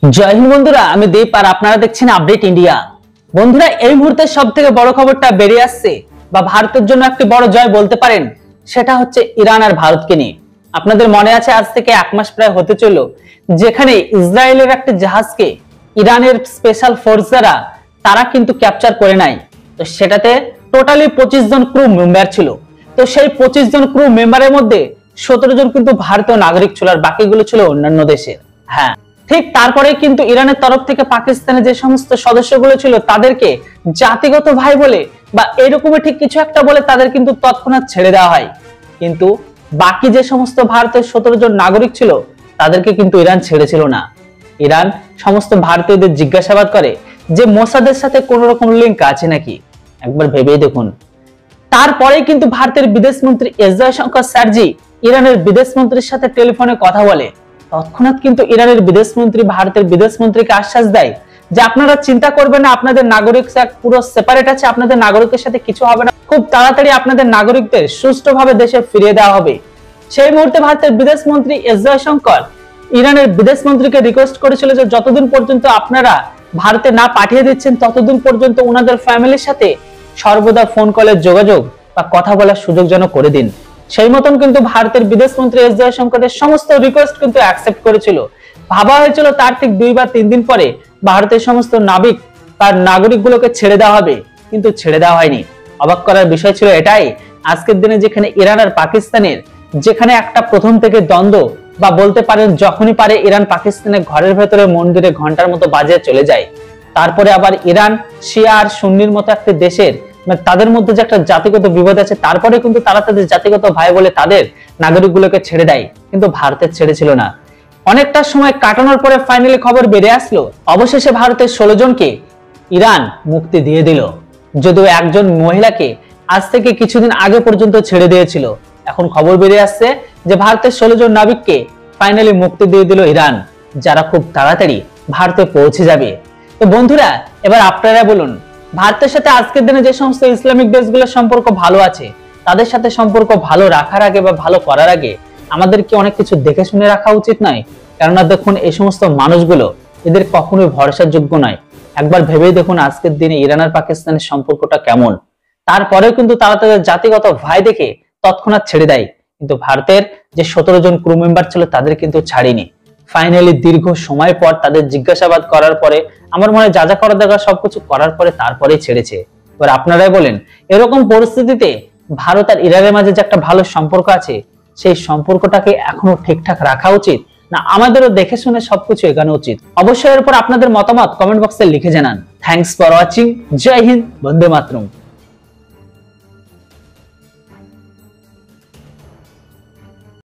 জয় হিন্দ বন্ধুরা, আমি দীপ আর আপনারা দেখছেন আপডেট ইন্ডিয়া। বন্ধুরা, এই মুহূর্তে সবথেকে বড় খবরটা বেরিয়ে আসছে বা ভারতের জন্য একটি বড় জয় বলতে পারেন, সেটা হচ্ছে ইরান আর ভারতকে নিয়ে। আপনাদের মনে আছে আজ থেকে 1 মাস প্রায় হতে চলল যেখানে ইসরায়েলের একটা জাহাজকে ইরানের স্পেশাল ফোর্স দ্বারা তারা কিন্তু ক্যাপচার করে নাই। তো সেটাতে টোটালি 25 জন ক্রু মেম্বার ছিল। তো সেই 25 জন ক্রু মেম্বারের মধ্যে 17 জন কিন্তু ভারতীয় নাগরিক ছিল আর বাকিগুলো ছিল অন্যান্য দেশের। হ্যাঁ, ঠিক তারপরে কিন্তু ইরানের তরফ থেকে পাকিস্তানের যে সমস্ত সদস্যগুলো ছিল তাদেরকে জাতিগত ভাই বলে বা এরকমই ঠিক কিছু একটা বলে তাদের কিন্তু তৎক্ষণাৎ ছেড়ে দেওয়া হয়। কিন্তু বাকি যে সমস্ত ভারতের 17 জন নাগরিক ছিল তাদেরকে কিন্তু ইরান ছেড়েছিল না। ইরান সমস্ত ভারতীয়দের জিজ্ঞাসাবাদ করে যে মোসাদের সাথে কোন রকম লিঙ্ক আছে নাকি, একবার ভেবেই দেখুন। তারপরে কিন্তু ভারতের বিদেশ মন্ত্রী এস জয়শঙ্কর স্যারজি ইরানের বিদেশ মন্ত্রীর সাথে টেলিফোনে কথা বলে। তৎক্ষণাৎ কিন্তু ইরানের বিদেশ মন্ত্রী ভারতের বিদেশ মন্ত্রীকে আশ্বাস দেয় যে আপনারা চিন্তা করবেন না, আপনাদের নাগরিক পুরো সেপারেট আছে, আপনাদের নাগরিকের সাথে কিছু হবে না, খুব তাড়াতাড়ি আপনাদের নাগরিকদের সুষ্ঠুভাবে দেশে ফিরিয়ে দেওয়া হবে। সেই মুহূর্তে ভারতের বিদেশ মন্ত্রী এস জয়শঙ্কর ইরানের বিদেশ মন্ত্রীকে রিকোয়েস্ট করেছিল যে যতদিন পর্যন্ত আপনারা ভারতে না পাঠিয়ে দিচ্ছেন ততদিন পর্যন্ত ওনাদের ফ্যামিলির সাথে সর্বদা ফোন কলের যোগাযোগ বা কথা বলার সুযোগ যেন করে দিন। সেই মতন কিন্তু ভারতের বিদেশ মন্ত্রী এস জয়শঙ্করের সমস্ত রিকোয়েস্ট কিন্তু অ্যাকসেপ্ট করেছিল। ভাবা হয়েছিল তার ঠিক 2 বা 3 দিন পরে ভারতের সমস্ত নাবিক তার নাগরিকগুলোকে ছেড়ে দেওয়া হবে, কিন্তু ছেড়ে দেওয়া হয়নি। অবাক করার বিষয় ছিল এটাই, আজকের দিনে যেখানে ইরান আর পাকিস্তানের যেখানে একটা প্রথম থেকে দ্বন্দ্ব বা বলতে পারেন যখনই পারে ইরান পাকিস্তানের ঘরের ভেতরে মন্দিরে ঘন্টার মতো বাজিয়ে চলে যায়, তারপরে আবার ইরান শিয়া আর সুন্নির মতো একটা দেশের তাদের মধ্যে যে একটা জাতিগত বিভেদ আছে, তারপরে কিন্তু তারা তাদের জাতিগত ভাই বলে তাদের নাগরিকগুলোকে ছেড়ে দেয়, কিন্তু ভারতের ছেড়েছিল না। অনেকটা সময় কাটানোর পরে ফাইনালি খবর বেরিয়ে আসলো অবশেষে ভারতের 16 জনকে ইরান মুক্তি দিয়ে দিল। যদিও একজন মহিলাকে আজ থেকে কিছুদিন আগে পর্যন্ত ছেড়ে দিয়েছিল, এখন খবর বেরিয়ে আসছে যে ভারতের 16 জন নাবিককে ফাইনালি মুক্তি দিয়ে দিল ইরান, যারা খুব তাড়াতাড়ি ভারতে পৌঁছে যাবে। তো বন্ধুরা, এবার আপনারা বলুন, ভারতের সাথে আজকের দিনে যে সমস্ত ইসলামিক দেশগুলোর সম্পর্ক ভালো আছে তাদের সাথে সম্পর্ক ভালো রাখার আগে বা ভালো করার আগে আমাদের কি অনেক কিছু দেখে শুনে রাখা উচিত নয়? কেননা দেখুন, এই সমস্ত মানুষগুলো এদের কখনোই ভরসার যোগ্য নয়। একবার ভেবেই দেখুন আজকের দিনে ইরান আর পাকিস্তানের সম্পর্কটা কেমন। তারপরেও কিন্তু তারা তাদের জাতিগত ভাই দেখে তৎক্ষণাৎ ছেড়ে দেয়, কিন্তু ভারতের যে 17 জন ক্রু মেম্বার ছিল তাদের কিন্তু ছাড়েনি। ফাইনালি দীর্ঘ সময় পর তাদের জিজ্ঞাসাবাদ করার পরে আমার মনে হয় যা যা করার দরকার সবকিছু করার পরে তারপরেই ছেড়েছে। এবার আপনারাই বলেন, এরকম পরিস্থিতিতে ভারত আর ইরানের মাঝে যে একটা ভালো সম্পর্ক আছে সেই সম্পর্কটাকে এখনো ঠিকঠাক রাখা উচিত না আমাদেরও দেখে শুনে সবকিছু এগোনো উচিত? অবশ্যই এর উপর আপনাদের মতামত কমেন্ট বক্সে লিখে জানান। Thanks for watching. জয় হিন্দ, বন্দে মাতরম।